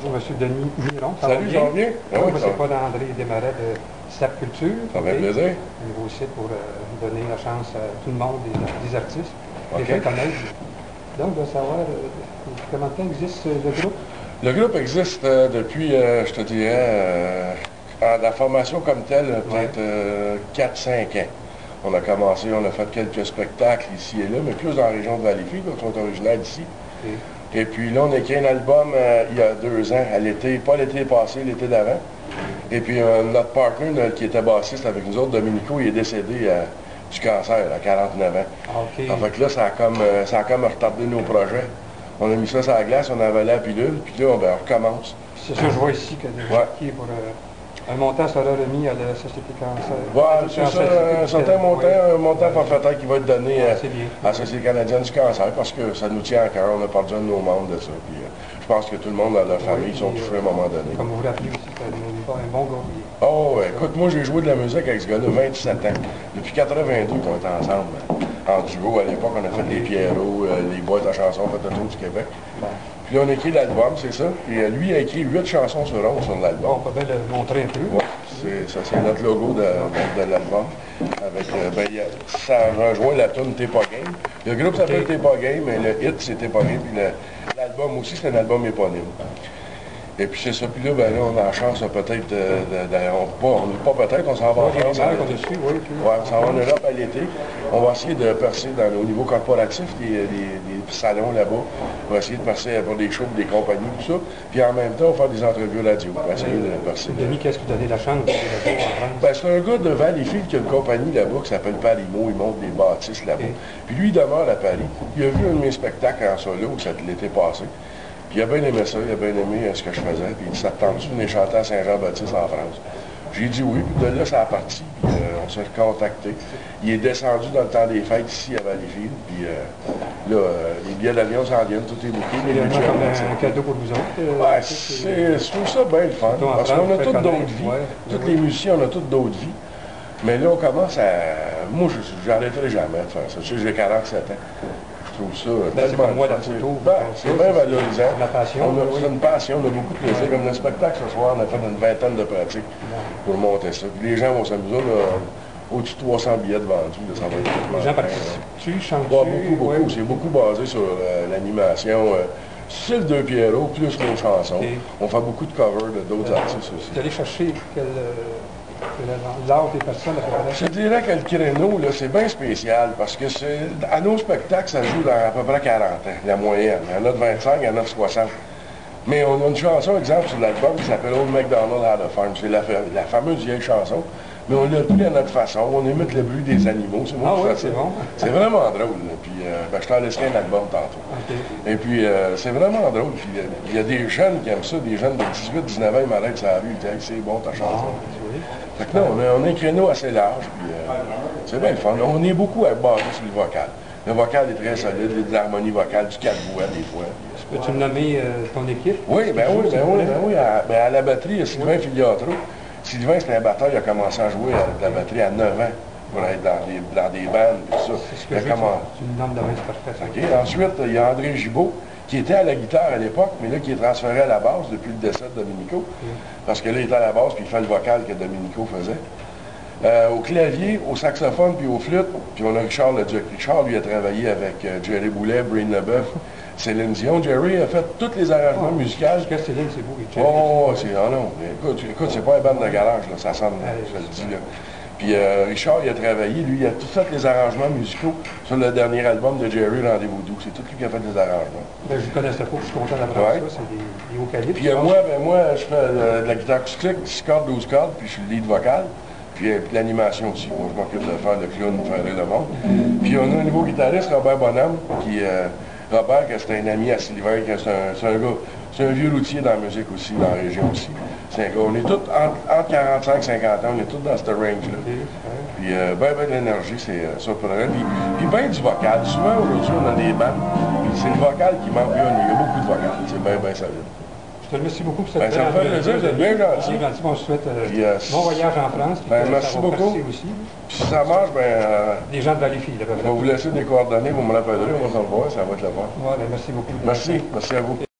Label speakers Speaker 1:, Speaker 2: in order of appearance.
Speaker 1: Bonjour, M. Denis Miron.
Speaker 2: Salut, ça va bien?
Speaker 1: Oui, moi, c'est Paul André Desmarais de SAP Culture.
Speaker 2: Ça va bien plaisir.
Speaker 1: Nouveau site pour donner la chance à tout le monde, des artistes, de les faire connaître. Donc, de savoir comment de temps existe le groupe?
Speaker 2: Le groupe existe depuis, je te dirais, la formation comme telle, peut-être 4-5 ans. On a commencé, on a fait quelques spectacles ici et là, mais plus dans la région de Valleyfield, donc on est originaire d'ici. Et puis là, on a écrit un album il y a 2 ans, à l'été, pas l'été passé, l'été d'avant. Et puis notre partenaire qui était bassiste avec nous autres, Domenico, il est décédé du cancer à 49 ans. En fait que là, ça a comme retardé nos projets. On a mis ça sur la glace, on a avalé la pilule, puis là, on recommence.
Speaker 1: C'est ça, je vois ici que qui est pour un montant sera remis à la Société Cancer.
Speaker 2: Voilà, c'est ça, un certain montant, un montant forfaitaire qui va être donné à la Société canadienne du cancer, parce que ça nous tient à cœur, on a perdu un de nos membres de ça. Puis, je pense que tout le monde dans leur famille sont touchés à un moment donné.
Speaker 1: Comme vous vous rappelez aussi, c'est un bon groupe.
Speaker 2: Oh, écoute, moi j'ai joué de la musique avec ce gars-là 27 ans. Depuis 82 qu'on est ensemble. En duo, à l'époque, on a fait les Pierrots, les boîtes à chansons, on a fait le tour du Québec. Puis là, on a écrit l'album, c'est ça. Et lui a écrit 8 chansons sur 11 sur l'album.
Speaker 1: On peut bien le montrer un peu.
Speaker 2: Oui, c'est notre logo de l'album. Avec, ça rejoint la tune T'es pas game. Le groupe s'appelle T'es pas game, mais le hit c'est T'es pas game. Puis l'album aussi, c'est un album éponyme. Et puis c'est ça, puis là, ben là, on a la chance peut-être on s'en va en France. On s'en va en Europe à l'été. On va essayer de percer au niveau corporatif, des salons là-bas. On va essayer de percer pour des shows, des compagnies, tout ça. Puis en même temps, on va faire des entrevues radio. On va essayer de percer.
Speaker 1: Denis, qu'est-ce qui t'a donné la chance de en France?
Speaker 2: Ben, c'est un gars de Valleyfield qui a une compagnie là-bas qui s'appelle Parimo. Il monte des bâtisses là-bas. Puis lui, il demeure à Paris. Il a vu un de mes spectacles en solo, ça l'été passé. Puis il a bien aimé ça, il a bien aimé ce que je faisais. Puis il dit, ça te tente-tu de venir chanter à Saint-Jean-Baptiste en France? J'ai dit oui, puis de là, ça a parti. Puis on s'est recontacté. Il est descendu dans le temps des fêtes ici à Valleyfield. Puis là, les billets d'avion s'en viennent, tout est bouclé.
Speaker 1: C'est comme un cadeau pour vous autres.
Speaker 2: Ouais, je trouve ça bien le fun. Parce qu'on a toutes d'autres vies. Tous les musiciens, on a toutes d'autres vies. Mais là, on commence à... Moi, je n'arrêterai jamais de faire ça. Tu sais, j'ai 47 ans. Je trouve ça
Speaker 1: tellement pour moi la photo.
Speaker 2: C'est bien valorisant.
Speaker 1: La passion.
Speaker 2: C'est une passion, on a beaucoup de plaisir. Comme le spectacle ce soir, on a fait une vingtaine de pratiques pour monter ça. Puis les gens vont s'amuser. Au-dessus de 300 billets de vendus. Ça va être
Speaker 1: les gens participent-tu, chantent-tu?
Speaker 2: Beaucoup. C'est beaucoup basé sur l'animation. Style de Pierrot, plus nos chansons. On fait beaucoup de covers d'autres artistes aussi.
Speaker 1: Vous allez chercher l'art des personnes à peu près?
Speaker 2: Je dirais que le créneau, c'est bien spécial parce que à nos spectacles, ça joue dans à peu près 40 ans, la moyenne. Il y en a de 25, il y en a de 60. Mais on a une chanson, exemple, sur l'album qui s'appelle Old MacDonald Had a Farm. C'est la fameuse vieille chanson. Mais on l'a pris à notre façon. On imite le bruit des animaux. C'est moi qui fais ça. C'est vraiment drôle. Puis je t'en laisserai un album tantôt. Et puis c'est vraiment drôle. Puis il y a des jeunes qui aiment ça, des jeunes de 18-19 ans, ils m'arrêtent sur la rue, ils disent hey, c'est bon ta chanson. Fait que là, on a un créneau assez large. Puis c'est bien le fun. On est beaucoup basé sur le vocal. Le vocal est très solide, il y a de l'harmonie vocale, du 4 voix des fois.
Speaker 1: Peux-tu me nommer ton équipe?
Speaker 2: Oui. À la batterie, il y a Sylvain Filiatro. Sylvain, c'est un batteur, il a commencé à jouer de la batterie à 9 ans pour être dans des bandes et tout ça.
Speaker 1: Tu me nommes de même, c'est parfait.
Speaker 2: Ensuite, il y a André Gibault, qui était à la guitare à l'époque, mais là, qui est transféré à la basse depuis le décès de Domenico. Parce que là, il est à la basse, puis il fait le vocal que Domenico faisait. Au clavier, au saxophone, puis au flûte, puis on a Richard Leduc. Richard, lui, a travaillé avec Jerry Boulet, Breen Leboeuf, Céline Dion. Jerry a fait tous les arrangements musicaux.
Speaker 1: Céline, c'est beau.
Speaker 2: Écoute, c'est pas un band de garage, là, ça sonne, je le dis, là. Puis Richard, il a travaillé, lui, il a tout fait les arrangements musicaux sur le dernier album de Jerry, Rendez-vous doux. C'est tout lui qui a fait les arrangements.
Speaker 1: Je ne connaissais pas, je suis content d'apprendre ça, c'est des hauts calibres.
Speaker 2: Puis moi, je fais de la guitare acoustique, 6 cordes, 12 cordes, puis je suis le lead vocal. Puis l'animation aussi. Moi, je m'occupe de faire le clown, de faire le monde. Puis on a un nouveau guitariste, Robert Bonhomme, Robert, c'est un ami à Sylvain, c'est un vieux routier dans la musique aussi, dans la région aussi. C'est un gars, on est tous entre 45 et 50 ans, on est tous dans ce range-là. Puis ben de l'énergie, c'est surprenant. Puis ben du vocal. Souvent aujourd'hui, on a des bandes, puis c'est le vocal qui manque. Il y a beaucoup de vocal, c'est bien solide.
Speaker 1: Je te remercie beaucoup pour cette
Speaker 2: ça me fait plaisir, vous êtes bien gentil.
Speaker 1: On se souhaite bon voyage en France.
Speaker 2: Merci beaucoup.
Speaker 1: Aussi.
Speaker 2: Puis si ça marche,
Speaker 1: des gens de Valleyfield.
Speaker 2: Je vais vous laisser des coordonnées, vous me l'appellerez, on va s'en voir, ça va être le fun.
Speaker 1: Merci beaucoup.
Speaker 2: Merci à vous.